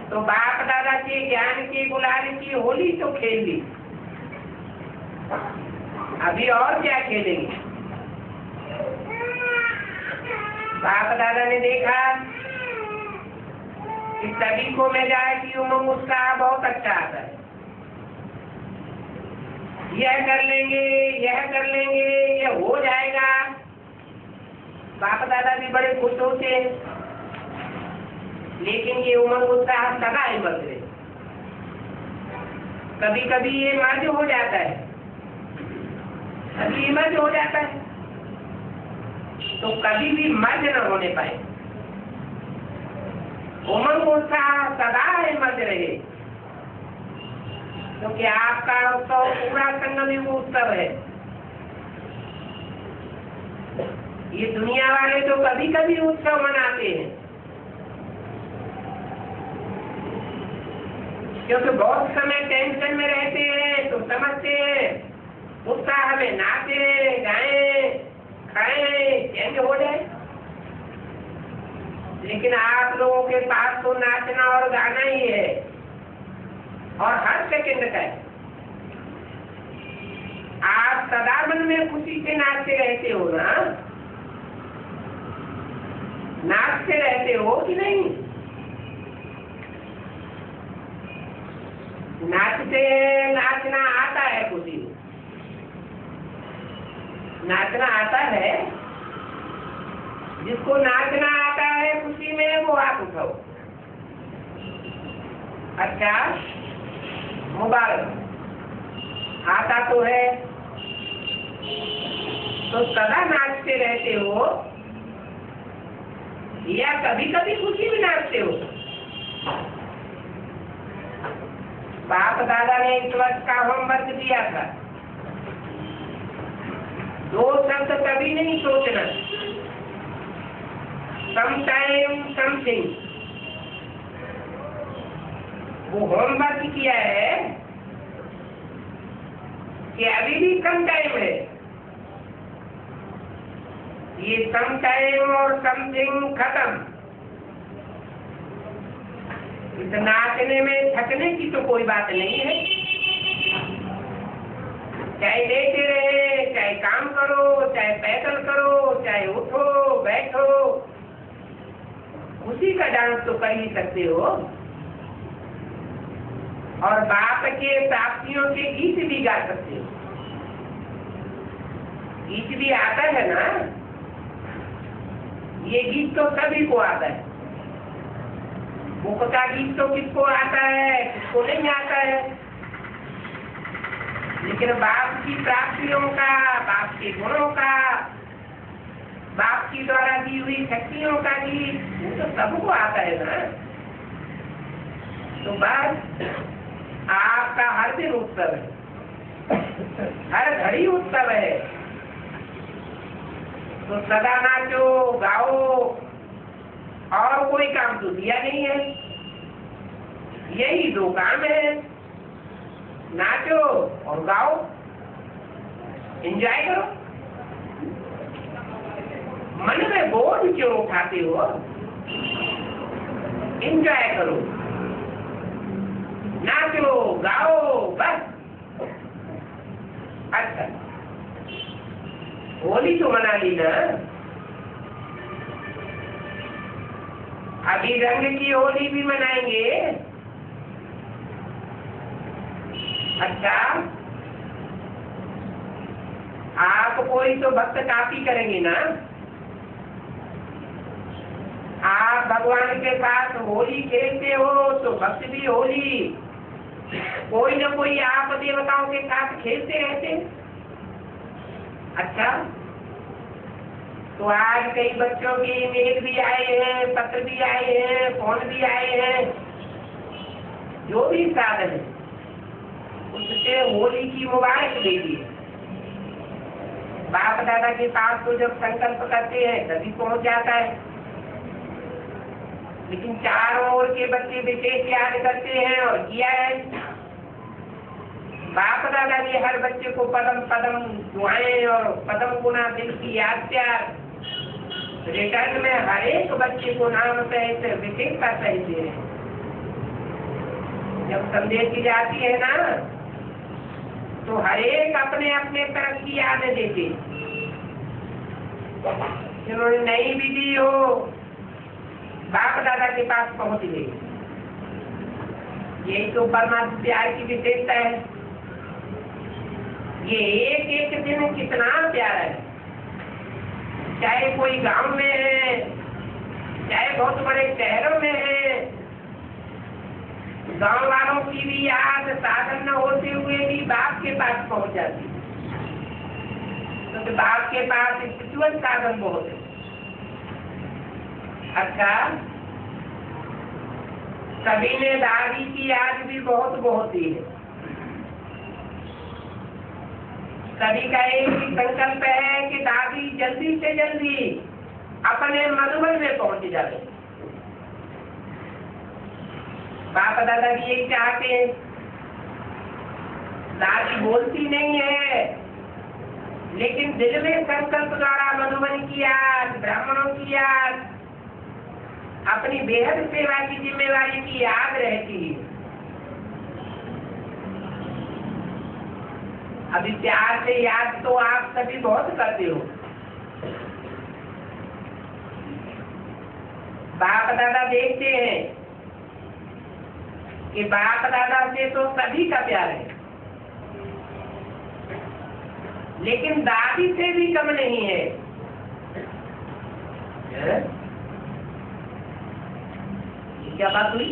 तो बाप दादा के ज्ञान की गुलाल की होली तो खेल ली, अभी और क्या खेलेंगे? बाप दादा ने देखा कि सभी को मिजाज की उमंग उत्साह बहुत अच्छा आता है। यह कर लेंगे, यह कर लेंगे, यह हो जाएगा। बाप दादा भी बड़े खुश होते हैं, लेकिन ये उमंग उत्साह सदा ही बढ़ रहे। कभी कभी ये मर्ज हो जाता है, कभी मर्ज हो जाता है, तो कभी भी मर्ज न होने पाए। उमंग उत्साह सदा ही मर्ज रहे, क्योंकि आपका उत्सव पूरा संगम उत्सव है। ये दुनिया वाले तो कभी कभी उत्सव मनाते हैं, क्योंकि बहुत समय टेंशन में रहते हैं, तो समझते हैं उत्साह में नाचे गाएं खाएं चेंज हो जाए। लेकिन आप लोगों के पास तो नाचना और गाना ही है, और हर सेकंड का है। आप सदा मन में खुशी से नाचते रहते हो ना, नाचते रहते हो कि नहीं? नाचते हैं, नाचना आता है खुशी में, नाचना आता है। जिसको नाचना आता है खुशी में वो हाथ उठाओ। अच्छा, मुबारक, आता तो है। तो सदा नाचते रहते हो या कभी कभी खुशी में नाचते हो? बाप दादा ने इस वर्ष का होमवर्क दिया था, 2 शब्द कभी नहीं सोचना, समटाइम समथिंग। वो होमवर्क किया है कि अभी भी कम टाइम है। ये सम टाइम और समथिंग खत्म। इस नाचने में थकने की तो कोई बात नहीं है। चाहे लेटे रहे, चाहे काम करो, चाहे पैदल करो, चाहे उठो बैठो, उसी का डांस तो कर ही सकते हो। और बाप के प्राप्तियों के गीत भी गा सकते हो। गीत भी आता है ना, ये गीत तो सभी को आता है। मुख का गीत तो किसको आता है, किसको नहीं आता है। लेकिन बाप की प्राप्तियों का, बाप के गुणों का, बाप की द्वारा दी हुई शक्तियों का गीत, वो तो सबको आता है ना। तो बस आपका हर दिन उत्सव है, हर घड़ी उत्सव है। तो सदा नाचो गाओ, और कोई काम तो दिया नहीं है। यही 2 काम है, नाचो और गाओ, एंजॉय करो। मन में बोझ क्यों उठाते हो? एंजॉय करो, नाचो गाओ, बस। अच्छा, होली तो मना ली ना, अभी रंग की होली भी मनाएंगे। अच्छा, आप कोई तो भक्त काफी करेंगे ना। आप भगवान के साथ होली खेलते हो तो भक्त भी होली कोई न कोई आप देवताओं के साथ खेलते रहते। अच्छा, तो आज कई बच्चों के ईमेल भी आए हैं, पत्र भी आए हैं, फोन भी आए हैं। जो भी साधन है उससे होली की मुबारक दीजिए। बाप दादा के पास तो जब संकल्प करते हैं तभी पहुंच जाता है। लेकिन चारों ओर के बच्चे विशेष याद करते हैं और किया है। बाप दादा ने हर बच्चे को पदम पदम दुआएं और पदम गुना दिल की याद प्यार रिटर्न में हर एक बच्चे को नाम सहित विशेषता सहित दे रहे हैं। जब संदेश की जाती है ना तो हर एक अपने अपने तरफ की याद देते। जिन्होंने नहीं भी दी हो बाप दादा के पास पहुंच गए। यही तो परमात्मा प्यार की विशेषता है। ये एक एक दिन कितना प्यारा है। चाहे कोई गांव में है, चाहे बहुत बड़े शहरों में है, गांव वालों की भी याद साधन न होते हुए भी बाप के पास पहुंच जाती है। तो बाप के पास स्पिरिचुअल साधन बहुत है। अच्छा, सभी ने दादी की याद भी बहुत बहुत ही है। सभी का एक ही संकल्प है कि दादी जल्दी से जल्दी अपने मधुबन में पहुंच जाए। बाप दादा भी यही चाहते हैं। दादी बोलती नहीं है लेकिन दिल में संकल्प द्वारा मधुबन की याद, ब्राह्मणों की याद, अपनी बेहद सेवा की जिम्मेवारी की याद रहती है। अभी प्यार से याद तो आप सभी बहुत करते हो। बाप दादा देखते हैं कि बाप दादा से तो सभी का प्यार है, लेकिन दादी से भी कम नहीं है। क्या बात हुई?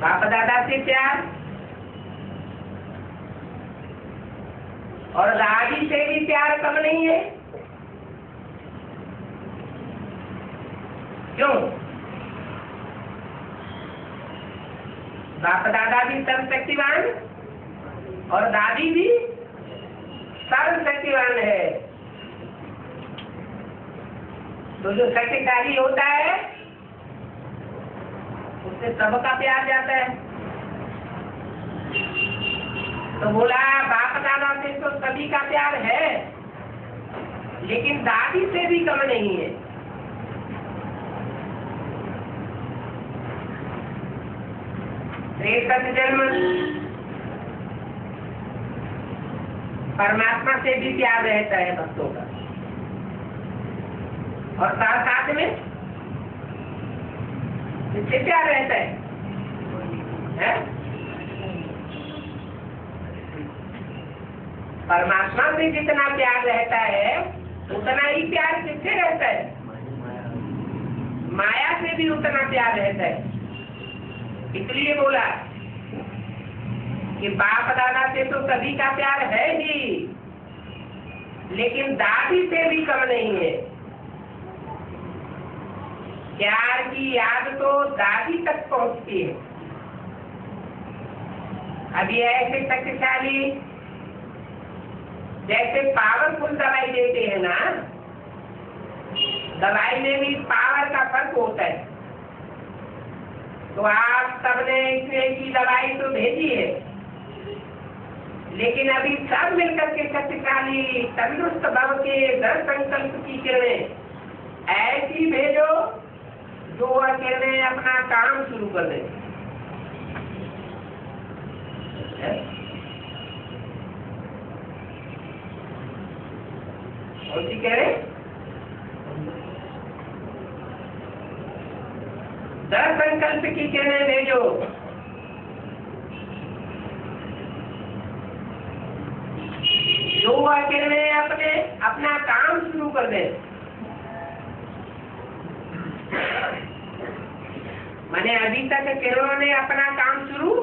बाप दादा से प्यार और दादी से भी प्यार कम नहीं है। क्यों? बाप दादा भी सर्वशक्तिवान और दादी भी सर्वशक्तिवान है। तो जो शक्तिशाली होता है उससे सबका प्यार जाता है। तो बोला बाप दादा से तो सभी का प्यार है, लेकिन दादी से भी कम नहीं है। जन्म परमात्मा से भी प्यार रहता है भक्तों का, और साथ साथ में इससे प्यार रहता है? परमात्मा से जितना प्यार रहता है उतना ही प्यार किससे रहता है? माया से भी उतना प्यार रहता है। इसलिए बोला कि बाप दादा से तो सभी का प्यार है ही, लेकिन दादी से भी कम नहीं है। प्यार की याद तो दादी तक पहुंचती है। अभी ऐसे शक्तिशाली जैसे पावरफुल दवाई देते हैं ना, दवाई में भी पावर का फर्क होता है। तो आप सबने इसमें की दवाई तो भेजी है, लेकिन अभी सब मिलकर के शक्तिशाली तंदुरुस्त भव के दृढ़ संकल्प की किरणें ऐसी भेजो जो वह किरणें अपना काम शुरू कर दें। और जी कह रहे दृढ़ संकल्प की किरणें भेजो जो वह किरणें अपना काम शुरू कर दे। मैंने अभी तक किरणों ने अपना काम शुरू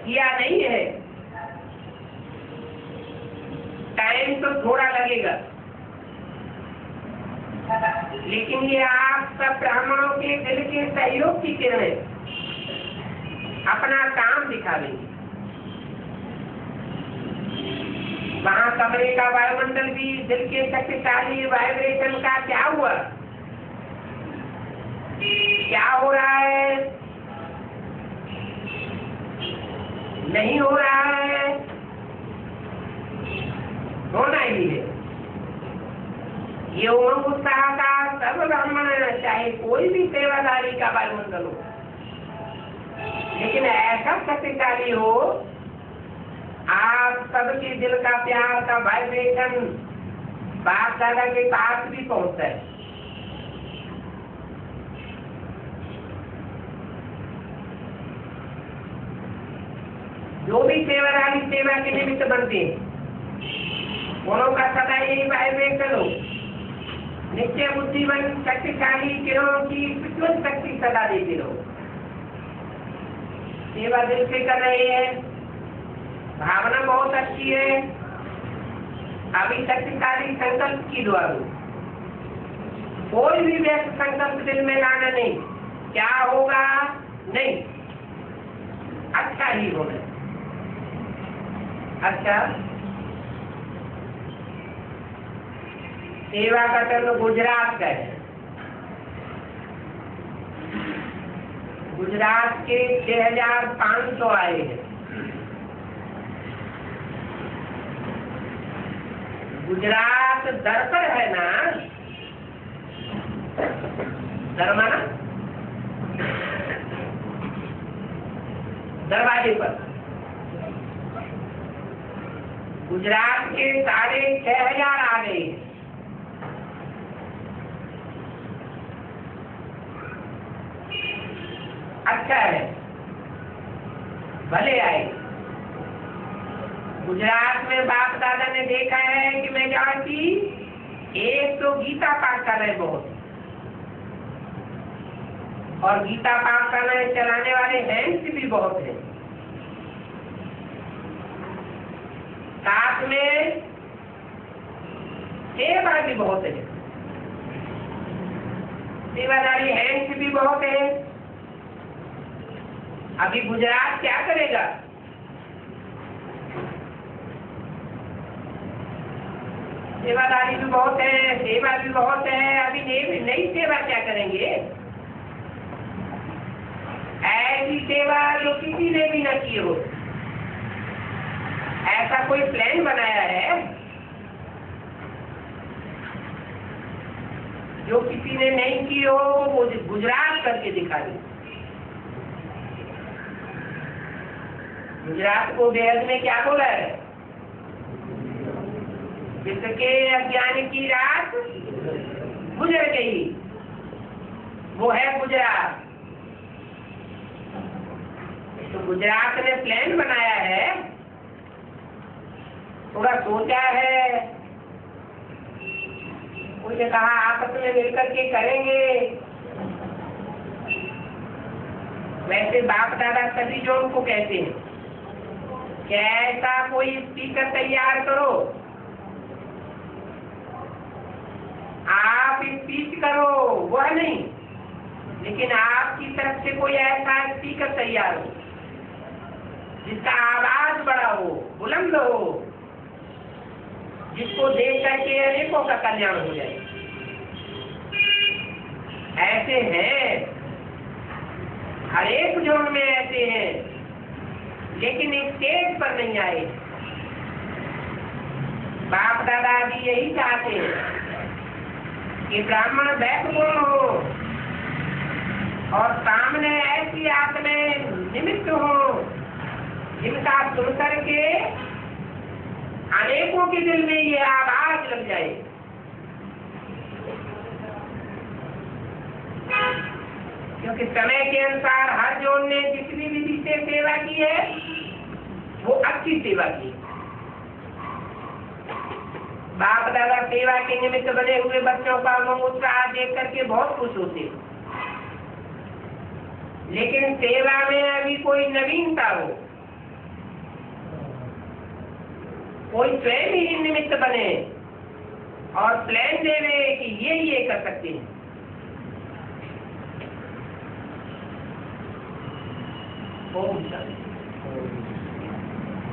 किया नहीं है। टाइम तो थोड़ा लगेगा, लेकिन ये आप सब ब्राह्मणों के दिल के सहयोग की किरणें अपना काम दिखा देंगी। वहाँ कमरे का वायुमंडल भी दिल के शक्तिशाली वाइब्रेशन का क्या हुआ, क्या हो रहा है, नहीं हो रहा है, होना ही है। ये उमंग उत्साह का सब ब्राह्मण, चाहे कोई भी सेवादारी का वायुमंडल हो, लेकिन ऐसा शक्तिशाली हो आप सबके दिल का प्यार का वाइब्रेशन बाप दादा के पास भी पहुंचता है। जो भी सेवादारी सेवा के निमित्त बनते हैं उनों का सदा यही वाइब्रेशन हो, नित्य बुद्धिवन शक्तिशाली किरणों की विद्युत शक्ति सदा देते रहो। सेवा दिल से कर रहे हैं, भावना बहुत अच्छी है। अभी शक्तिशाली संकल्प की दुआ दो। कोई भी व्यक्त संकल्प दिल में लाना नहीं, क्या होगा नहीं, अच्छा ही होगा। अच्छा, सेवा का टर्न गुजरात का है। गुजरात के 6500 आए हैं। गुजरात दर पर है ना, दरमाना दरवाजे पर। गुजरात के 6,500 आ गए। अच्छा है, भले आए। गुजरात में बाप दादा ने देखा है कि मेजॉरिटी एक तो गीता पाठ कर रहे बहुत, और गीता पाठ करने चलाने वाले हैंड्स भी बहुत हैं। साथ में सेवा भी बहुत है, सेवादारी हैंड्स भी बहुत है। अभी गुजरात क्या करेगा? सेवादारी भी बहुत है, सेवा भी बहुत है। अभी नई सेवा क्या करेंगे? ऐसी सेवा जो किसी ने भी न की हो, ऐसा कोई प्लान बनाया है जो किसी ने नहीं की हो, वो गुजरात करके दिखा दे। गुजरात को वेद में क्या बोला है? जिसके अज्ञान की रात गुजर गई, वो है गुजरात। तो गुजरात ने प्लान बनाया है, थोड़ा सोचा है, मुझे कहा आपस में मिलकर के करेंगे। वैसे बाप दादा सभी जो उनको कहते हैं कि ऐसा कोई स्पीकर तैयार करो, आप स्पीच करो, वह नहीं, लेकिन आपकी तरफ से कोई ऐसा स्पीकर तैयार हो जिसका आवाज बड़ा हो, बुलंद हो, जिसको देख करके अनेकों का कल्याण हो जाए। ऐसे हैं, हर एक जोन में ऐसे हैं, लेकिन स्टेज पर नहीं आए। बाप दादा भी यही चाहते हैं कि ब्राह्मण बैकबोन हो और सामने ऐसी आत्में निमित्त हो जिनका सुन करके अनेकों के दिल में ये आवाज लग जाए। क्योंकि समय के अनुसार हर जोन ने जितनी विधि से सेवा की है वो अच्छी सेवा की। बाप दादा सेवा के निमित्त बने हुए बच्चों का उत्साह देख करके बहुत खुश होते, लेकिन सेवा में अभी कोई नवीनता हो, कोई स्वयं ही निमित्त बने और प्लान देवे कि ये कर सकते हैं। ओम शांति।